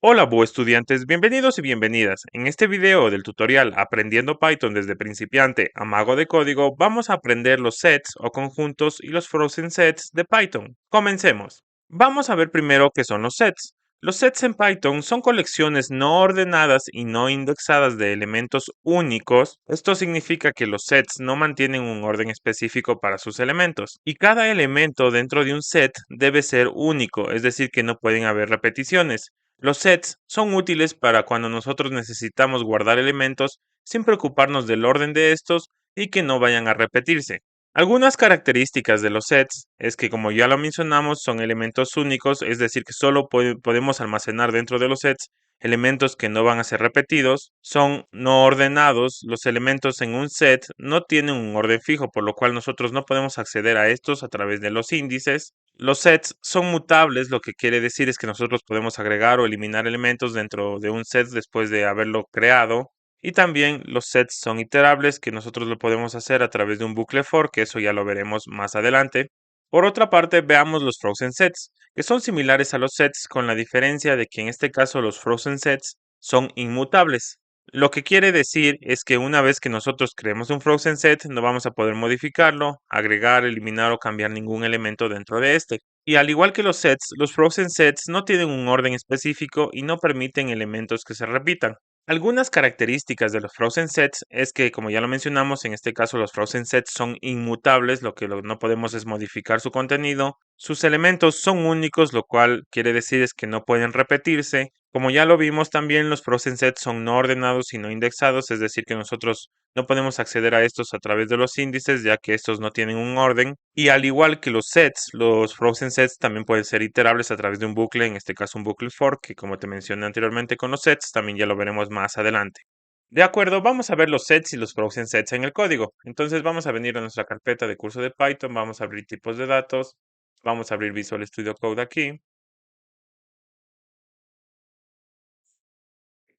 Hola, estudiantes, bienvenidos y bienvenidas. En este video del tutorial Aprendiendo Python desde principiante a mago de código, vamos a aprender los sets o conjuntos y los frozen sets de Python. Comencemos. Vamos a ver primero qué son los sets. Los sets en Python son colecciones no ordenadas y no indexadas de elementos únicos. Esto significa que los sets no mantienen un orden específico para sus elementos, y cada elemento dentro de un set debe ser único, es decir, que no pueden haber repeticiones. Los sets son útiles para cuando nosotros necesitamos guardar elementos sin preocuparnos del orden de estos y que no vayan a repetirse. Algunas características de los sets es que, como ya lo mencionamos, son elementos únicos, es decir, que solo podemos almacenar dentro de los sets elementos que no van a ser repetidos. Son no ordenados. Los elementos en un set no tienen un orden fijo, por lo cual nosotros no podemos acceder a estos a través de los índices. Los sets son mutables, lo que quiere decir es que nosotros podemos agregar o eliminar elementos dentro de un set después de haberlo creado. Y también los sets son iterables, que nosotros lo podemos hacer a través de un bucle for, que eso ya lo veremos más adelante. Por otra parte, veamos los frozen sets, que son similares a los sets con la diferencia de que en este caso los frozen sets son inmutables. Lo que quiere decir es que una vez que nosotros creemos un frozen set, no vamos a poder modificarlo, agregar, eliminar o cambiar ningún elemento dentro de este. Y al igual que los sets, los frozen sets no tienen un orden específico y no permiten elementos que se repitan. Algunas características de los frozen sets es que, como ya lo mencionamos, en este caso los frozen sets son inmutables, lo que no podemos es modificar su contenido. Sus elementos son únicos, lo cual quiere decir es que no pueden repetirse. Como ya lo vimos también, los frozen sets son no ordenados y no indexados, es decir, que nosotros no podemos acceder a estos a través de los índices, ya que estos no tienen un orden. Y al igual que los sets, los frozen sets también pueden ser iterables a través de un bucle, en este caso un bucle for, que como te mencioné anteriormente con los sets, también ya lo veremos más adelante. De acuerdo, vamos a ver los sets y los frozen sets en el código. Entonces vamos a venir a nuestra carpeta de curso de Python, vamos a abrir tipos de datos, vamos a abrir Visual Studio Code aquí.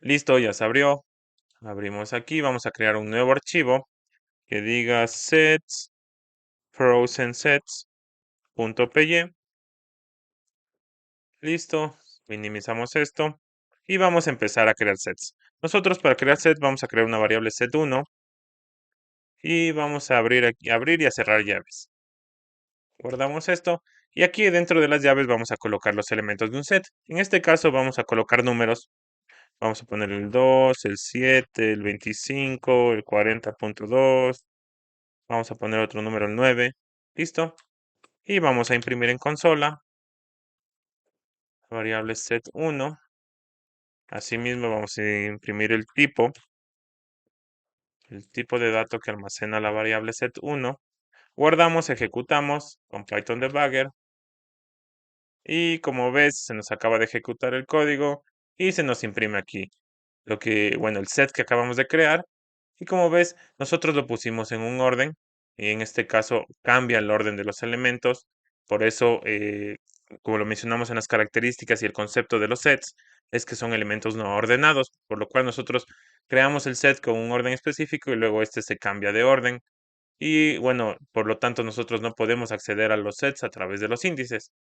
Listo, ya se abrió. Abrimos aquí, vamos a crear un nuevo archivo que diga sets frozen sets.py. Listo, minimizamos esto y vamos a empezar a crear sets. Nosotros para crear sets vamos a crear una variable set1 y vamos a abrir aquí, abrir y a cerrar llaves. Guardamos esto y aquí dentro de las llaves vamos a colocar los elementos de un set. En este caso vamos a colocar números. Vamos a poner el 2, el 7, el 25, el 40.2. Vamos a poner otro número, el 9. Listo. Y vamos a imprimir en consola variable set1. Asimismo vamos a imprimir el tipo de dato que almacena la variable set1. Guardamos, ejecutamos con Python Debugger. Y como ves, se nos acaba de ejecutar el código y se nos imprime aquí el set que acabamos de crear. Y como ves, nosotros lo pusimos en un orden y en este caso cambia el orden de los elementos. Por eso, como lo mencionamos en las características y el concepto de los sets, es que son elementos no ordenados, por lo cual nosotros creamos el set con un orden específico y luego este se cambia de orden. Y bueno, por lo tanto nosotros no podemos acceder a los sets a través de los índices.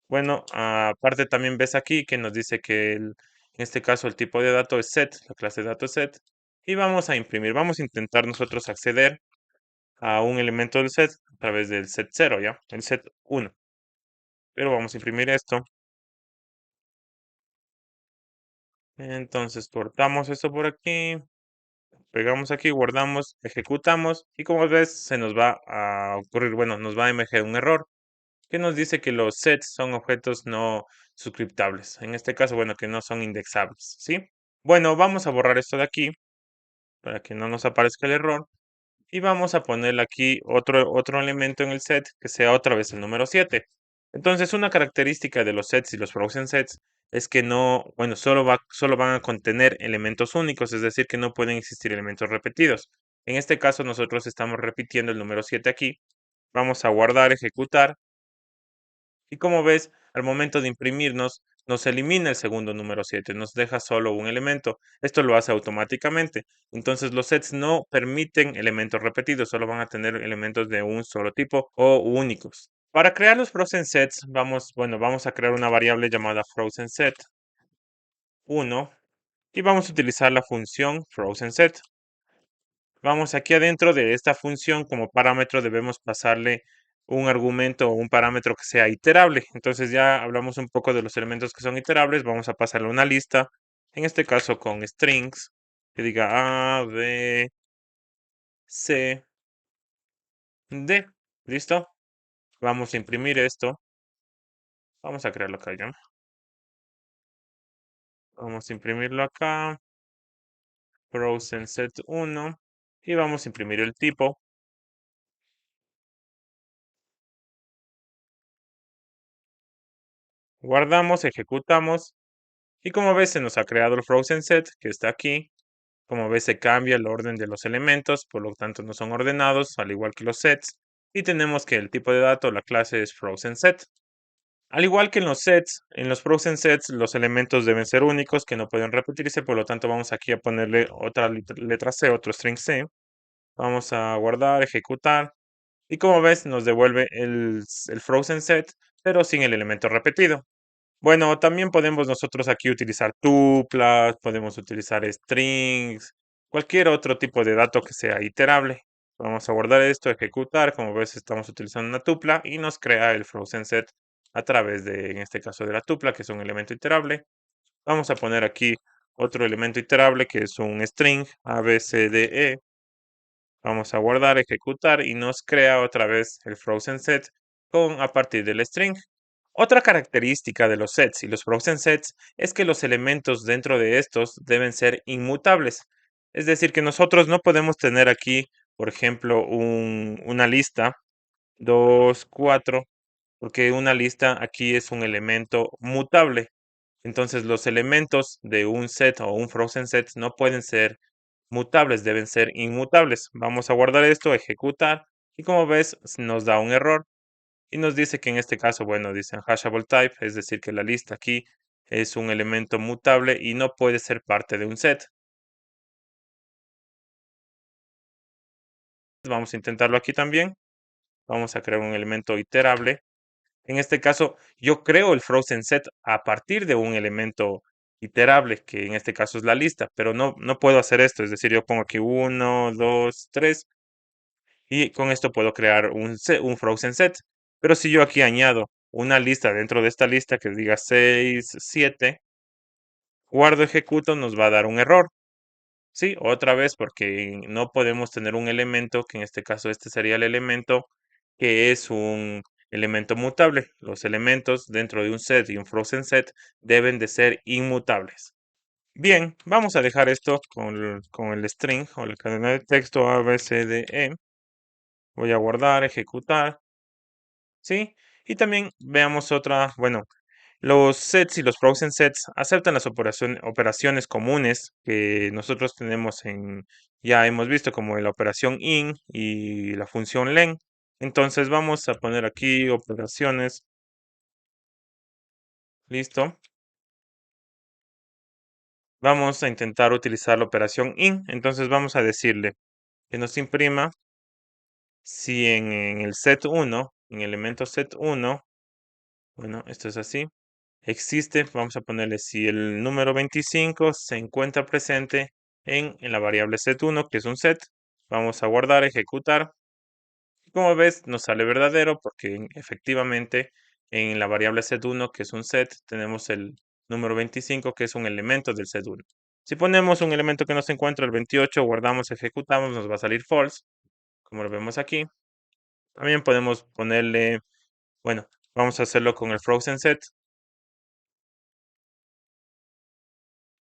Bueno, aparte también ves aquí que nos dice que en este caso el tipo de dato es set, la clase de dato es set, y vamos a imprimir. Vamos a intentar nosotros acceder a un elemento del set a través del set 0, ¿ya? El set 1. Pero vamos a imprimir esto. Entonces cortamos esto por aquí, pegamos aquí, guardamos, ejecutamos, y como ves se nos va a ocurrir, bueno, nos va a emerger un error que nos dice que los sets son objetos no subscriptables. En este caso, bueno, que no son indexables, ¿sí? Bueno, vamos a borrar esto de aquí para que no nos aparezca el error. Y vamos a ponerle aquí otro elemento en el set que sea otra vez el número 7. Entonces, una característica de los sets y los frozen sets es que no, bueno, solo van a contener elementos únicos, es decir, que no pueden existir elementos repetidos. En este caso, nosotros estamos repitiendo el número 7 aquí. Vamos a guardar, ejecutar. Y como ves, al momento de imprimirnos, nos elimina el segundo número 7, nos deja solo un elemento. Esto lo hace automáticamente. Entonces los sets no permiten elementos repetidos, solo van a tener elementos de un solo tipo o únicos. Para crear los frozen sets, vamos a crear una variable llamada frozen set. 1 y vamos a utilizar la función frozenSet. Vamos aquí adentro de esta función como parámetro debemos pasarle un argumento o un parámetro que sea iterable. Entonces ya hablamos un poco de los elementos que son iterables. Vamos a pasarle una lista, en este caso con strings, que diga A, B, C, D. ¿Listo? Vamos a imprimir esto. Vamos a crearlo acá ya. Vamos a imprimirlo acá. frozenSet1 y vamos a imprimir el tipo. Guardamos, ejecutamos y como ves se nos ha creado el frozenSet que está aquí. Como ves se cambia el orden de los elementos, por lo tanto no son ordenados, al igual que los sets. Y tenemos que el tipo de dato, la clase es frozenSet. Al igual que en los sets, en los frozenSets los elementos deben ser únicos, que no pueden repetirse, por lo tanto vamos aquí a ponerle otra letra C, otro string C. Vamos a guardar, ejecutar. Y como ves, nos devuelve el frozenSet, pero sin el elemento repetido. Bueno, también podemos nosotros aquí utilizar tuplas, podemos utilizar strings, cualquier otro tipo de dato que sea iterable. Vamos a guardar esto, ejecutar. Como ves, estamos utilizando una tupla y nos crea el frozenSet a través de, en este caso, de la tupla, que es un elemento iterable. Vamos a poner aquí otro elemento iterable que es un string A, B, C, D, E. Vamos a guardar, ejecutar y nos crea otra vez el frozenSet a partir del string. Otra característica de los sets y los frozenSets es que los elementos dentro de estos deben ser inmutables. Es decir, que nosotros no podemos tener aquí, por ejemplo, una lista 2, 4, porque una lista aquí es un elemento mutable. Entonces los elementos de un set o un frozenSet no pueden ser mutables, deben ser inmutables. Vamos a guardar esto, ejecutar y como ves nos da un error y nos dice que en este caso, bueno, dicen hashable type, es decir, que la lista aquí es un elemento mutable y no puede ser parte de un set. Vamos a intentarlo aquí también. Vamos a crear un elemento iterable. En este caso, yo creo el frozen set a partir de un elemento iterable, que en este caso es la lista, pero no puedo hacer esto. Es decir, yo pongo aquí 1, 2, 3 y con esto puedo crear un frozen set. Pero si yo aquí añado una lista dentro de esta lista que diga 6, 7, guardo, ejecuto, nos va a dar un error. Sí, otra vez porque no podemos tener un elemento, que en este caso este sería el elemento, que es un elemento mutable. Los elementos dentro de un set y un frozen set deben de ser inmutables. Bien, vamos a dejar esto con el string o la cadena de texto A, B, C, D, E. Voy a guardar, ejecutar, ¿sí? Y también veamos otra, bueno, los sets y los frozen sets aceptan las operaciones comunes que nosotros tenemos ya hemos visto como la operación in y la función len. Entonces vamos a poner aquí operaciones, listo. Vamos a intentar utilizar la operación in, entonces vamos a decirle que nos imprima si en el set 1, en el elemento set 1, bueno, esto es así, existe, vamos a ponerle si el número 25 se encuentra presente en la variable set1, que es un set. Vamos a guardar, ejecutar. Y como ves, nos sale verdadero porque efectivamente en la variable set1, que es un set, tenemos el número 25, que es un elemento del set1. Si ponemos un elemento que no se encuentra, el 28, guardamos, ejecutamos, nos va a salir false, como lo vemos aquí. También podemos ponerle, bueno, vamos a hacerlo con el frozen set.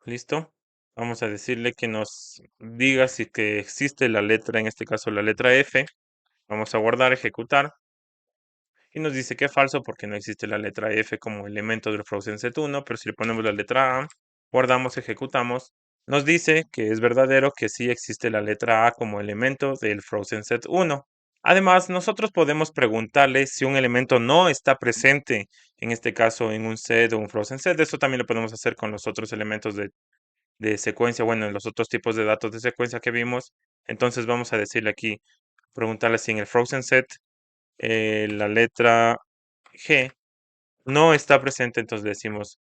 ¿Listo? Vamos a decirle que nos diga si que existe la letra, en este caso la letra F. Vamos a guardar, ejecutar. Y nos dice que es falso porque no existe la letra F como elemento del frozen set1, pero si le ponemos la letra A, guardamos, ejecutamos, nos dice que es verdadero que sí existe la letra A como elemento del frozen set1. Además, nosotros podemos preguntarle si un elemento no está presente, en este caso en un set o un frozen set. Eso también lo podemos hacer con los otros elementos de secuencia, bueno, en los otros tipos de datos de secuencia que vimos. Entonces vamos a decirle aquí, preguntarle si en el frozen set la letra G no está presente, entonces le decimos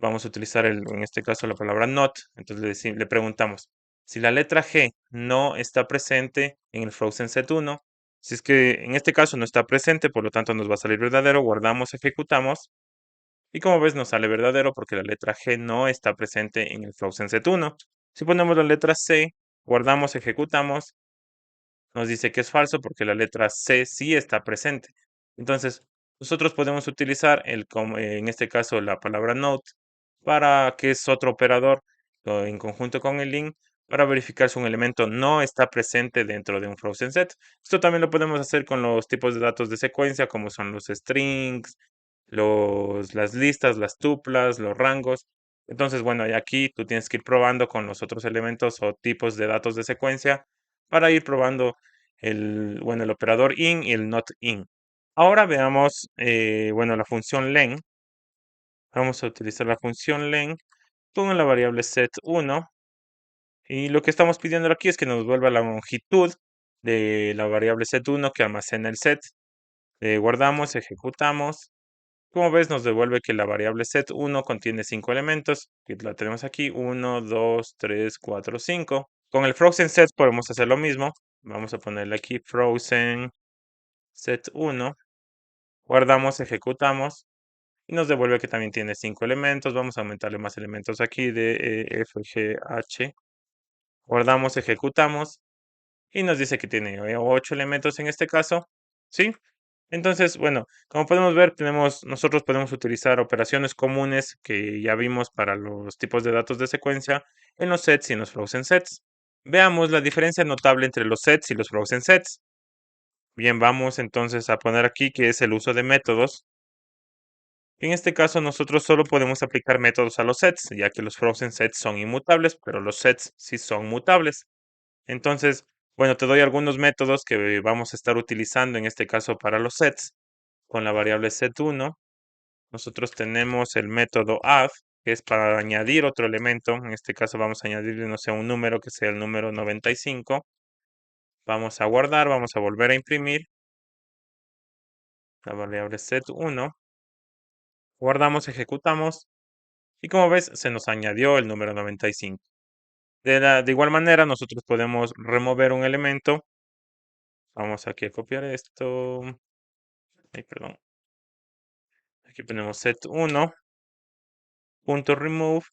vamos a utilizar en este caso la palabra not. Entonces le preguntamos si la letra G no está presente en el frozen set 1. Si es que en este caso no está presente, por lo tanto nos va a salir verdadero, guardamos, ejecutamos. Y como ves nos sale verdadero porque la letra G no está presente en el frozen set 1. Si ponemos la letra C, guardamos, ejecutamos, nos dice que es falso porque la letra C sí está presente. Entonces, nosotros podemos utilizar en este caso la palabra note para que es otro operador en conjunto con el link para verificar si un elemento no está presente dentro de un frozen set. Esto también lo podemos hacer con los tipos de datos de secuencia como son los strings, las listas, las tuplas, los rangos. Entonces, bueno, y aquí tú tienes que ir probando con los otros elementos o tipos de datos de secuencia para ir probando el operador in y el not in. Ahora veamos, la función len. Vamos a utilizar la función len con la variable set1 y lo que estamos pidiendo aquí es que nos vuelva la longitud de la variable set1 que almacena el set. Guardamos, ejecutamos. Como ves, nos devuelve que la variable set1 contiene 5 elementos, que la tenemos aquí, 1, 2, 3, 4, 5. Con el frozen set podemos hacer lo mismo. Vamos a ponerle aquí frozen set1. Guardamos, ejecutamos y nos devuelve que también tiene 5 elementos. Vamos a aumentarle más elementos aquí de F, G, H. Guardamos, ejecutamos y nos dice que tiene 8 elementos en este caso. ¿Sí? Entonces, bueno, como podemos ver, nosotros podemos utilizar operaciones comunes que ya vimos para los tipos de datos de secuencia en los sets y en los frozen sets. Veamos la diferencia notable entre los sets y los frozen sets. Bien, vamos entonces a poner aquí que es el uso de métodos. En este caso, nosotros solo podemos aplicar métodos a los sets, ya que los frozen sets son inmutables, pero los sets sí son mutables. Entonces, bueno, te doy algunos métodos que vamos a estar utilizando en este caso para los sets. Con la variable set1, nosotros tenemos el método add, que es para añadir otro elemento. En este caso vamos a añadirle, no sé, un número que sea el número 95. Vamos a guardar, vamos a volver a imprimir la variable set1. Guardamos, ejecutamos. Y como ves, se nos añadió el número 95. De igual manera, nosotros podemos remover un elemento. Vamos aquí a copiar esto. Ay, perdón. Aquí ponemos set1. .remove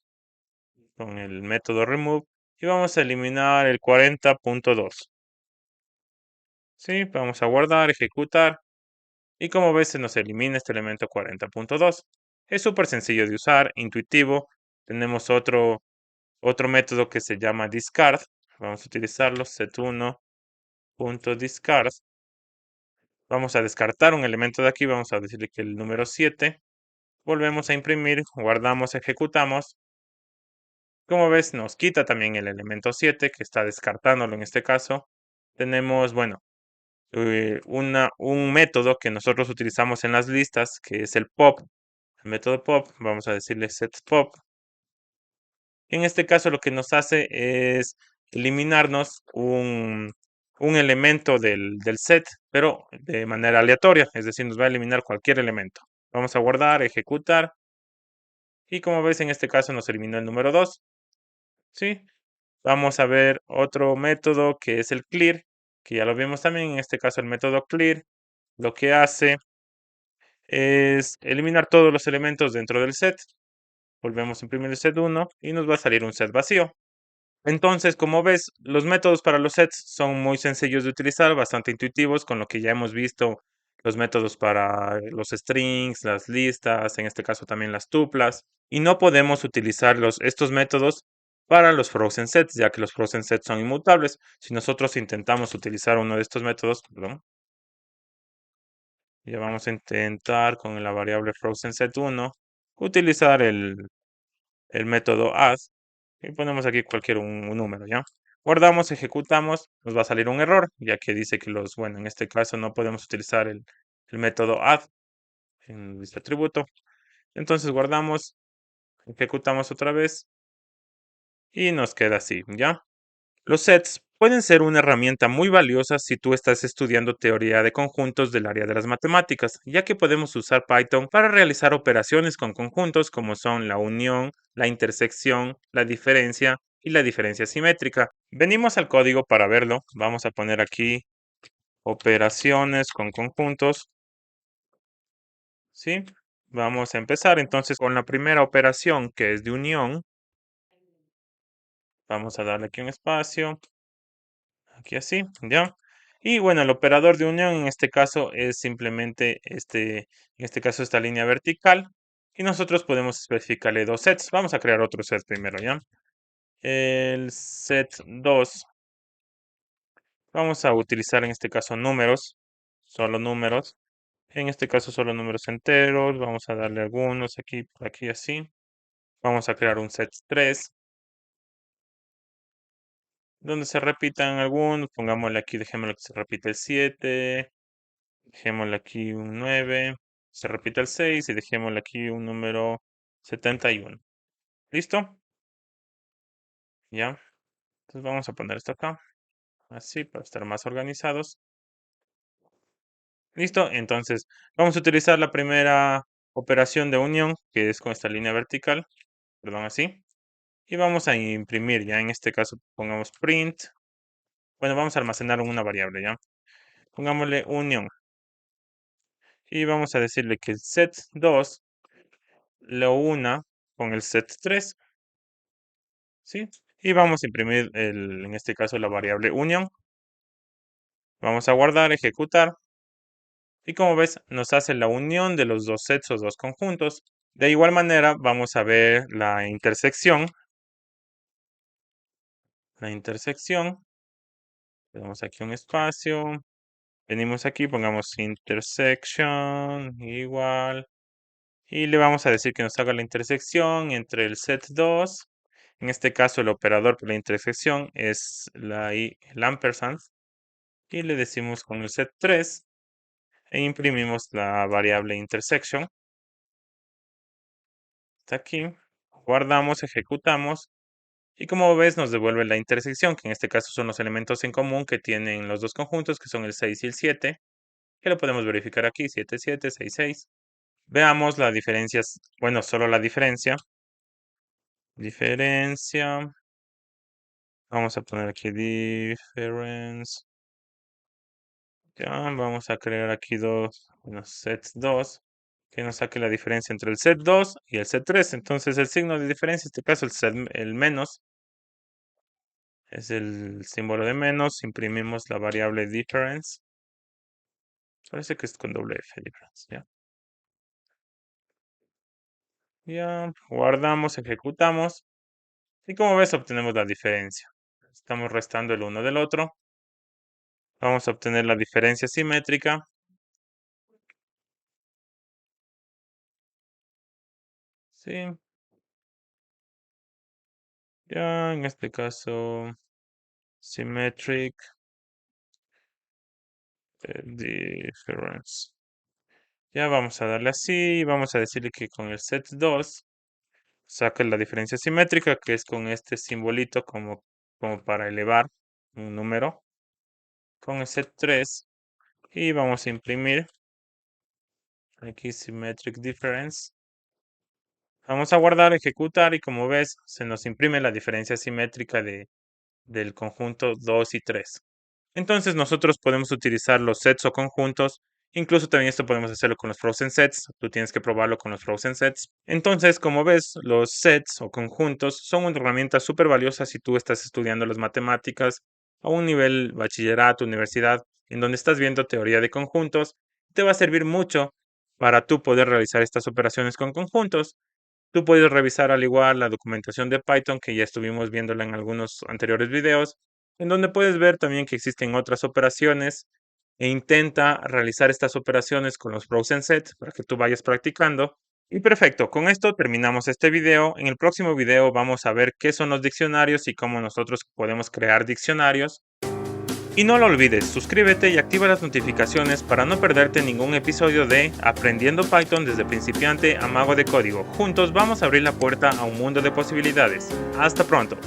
con el método remove y vamos a eliminar el 40.2. ¿Sí? Vamos a guardar, ejecutar y como ves se nos elimina este elemento 40.2. Es súper sencillo de usar, intuitivo. Tenemos otro método que se llama discard. Vamos a utilizarlo, set1.discard. Vamos a descartar un elemento de aquí, vamos a decirle que el número 7. Volvemos a imprimir, guardamos, ejecutamos. Como ves, nos quita también el elemento 7, que está descartándolo en este caso. Tenemos, bueno, un método que nosotros utilizamos en las listas, que es el pop. El método pop, vamos a decirle setPop. En este caso lo que nos hace es eliminarnos un elemento del set, pero de manera aleatoria, es decir, nos va a eliminar cualquier elemento. Vamos a guardar, ejecutar, y como ves en este caso nos eliminó el número 2. ¿Sí? Vamos a ver otro método que es el clear, que ya lo vimos también, en este caso el método clear, lo que hace es eliminar todos los elementos dentro del set. Volvemos a imprimir el set 1 y nos va a salir un set vacío. Entonces, como ves, los métodos para los sets son muy sencillos de utilizar, bastante intuitivos, con lo que ya hemos visto los métodos para los strings, las listas, en este caso también las tuplas, y no podemos utilizar estos métodos para los frozen sets, ya que los frozen sets son inmutables. Si nosotros intentamos utilizar uno de estos métodos, perdón, ya vamos a intentar con la variable frozen set1 utilizar el método add y ponemos aquí cualquier un número, ¿ya? Guardamos, ejecutamos, nos va a salir un error, ya que dice que bueno, en este caso no podemos utilizar el método add en este atributo. Entonces guardamos, ejecutamos otra vez y nos queda así, ¿ya? Los sets Pueden ser una herramienta muy valiosa si tú estás estudiando teoría de conjuntos del área de las matemáticas, ya que podemos usar Python para realizar operaciones con conjuntos como son la unión, la intersección, la diferencia y la diferencia simétrica. Venimos al código para verlo. Vamos a poner aquí operaciones con conjuntos. ¿Sí? Vamos a empezar entonces con la primera operación, que es de unión. Vamos a darle aquí un espacio. Aquí así, ¿ya? Y bueno, el operador de unión en este caso es simplemente esta línea vertical. Y nosotros podemos especificarle dos sets. Vamos a crear otro set primero, ¿ya? El set 2. Vamos a utilizar en este caso números, solo números. En este caso solo números enteros. Vamos a darle algunos aquí, por aquí, así. Vamos a crear un set 3, donde se repitan algunos. Pongámosle aquí, dejémosle que se repita el 7. Dejémosle aquí un 9. Se repite el 6 y dejémosle aquí un número 71. ¿Listo? Ya. Entonces vamos a poner esto acá. Así, para estar más organizados. ¿Listo? Entonces, vamos a utilizar la primera operación de unión, que es con esta línea vertical. Perdón, así. Y vamos a imprimir, ya en este caso pongamos print. Bueno, vamos a almacenar una variable, ¿ya? Pongámosle unión. Y vamos a decirle que el set 2 lo una con el set 3. ¿Sí? Y vamos a imprimir, en este caso, la variable unión. Vamos a guardar, ejecutar. Y como ves, nos hace la unión de los dos sets o dos conjuntos. De igual manera, vamos a ver la intersección. La intersección. Le damos aquí un espacio. Venimos aquí, pongamos intersection, igual. Y le vamos a decir que nos haga la intersección entre el set 2. En este caso, el operador por la intersección es el ampersand. Y le decimos con el set 3 e imprimimos la variable intersection. Está aquí. Guardamos, ejecutamos. Y como ves, nos devuelve la intersección, que en este caso son los elementos en común que tienen los dos conjuntos, que son el 6 y el 7. Que lo podemos verificar aquí, 7, 7, 6, 6. Veamos las diferencias, bueno, solo la diferencia. Diferencia. Vamos a poner aquí difference. Ya, vamos a crear aquí sets 2, que nos saque la diferencia entre el set 2 y el set 3. Entonces el signo de diferencia, en este caso el menos, es el símbolo de menos. Imprimimos la variable difference. Parece que es con doble F, difference, ¿ya? Ya, guardamos, ejecutamos. Y como ves, obtenemos la diferencia. Estamos restando el uno del otro. Vamos a obtener la diferencia simétrica. Sí. Ya, en este caso, symmetric difference. Ya vamos a darle así. Vamos a decirle que con el set 2 saca la diferencia simétrica, que es con este simbolito como para elevar un número. Con el set 3. Y vamos a imprimir aquí symmetric difference. Vamos a guardar, ejecutar y como ves se nos imprime la diferencia simétrica del conjunto 2 y 3. Entonces nosotros podemos utilizar los sets o conjuntos. Incluso también esto podemos hacerlo con los frozen sets. Tú tienes que probarlo con los frozen sets. Entonces, como ves, los sets o conjuntos son una herramienta súper valiosa si tú estás estudiando las matemáticas a un nivel bachillerato, universidad, en donde estás viendo teoría de conjuntos. Te va a servir mucho para tú poder realizar estas operaciones con conjuntos. Tú puedes revisar al igual la documentación de Python, que ya estuvimos viéndola en algunos anteriores videos, en donde puedes ver también que existen otras operaciones e intenta realizar estas operaciones con los frozen sets para que tú vayas practicando. Y perfecto, con esto terminamos este video. En el próximo video vamos a ver qué son los diccionarios y cómo nosotros podemos crear diccionarios. Y no lo olvides, suscríbete y activa las notificaciones para no perderte ningún episodio de Aprendiendo Python desde principiante a mago de código. Juntos vamos a abrir la puerta a un mundo de posibilidades. Hasta pronto.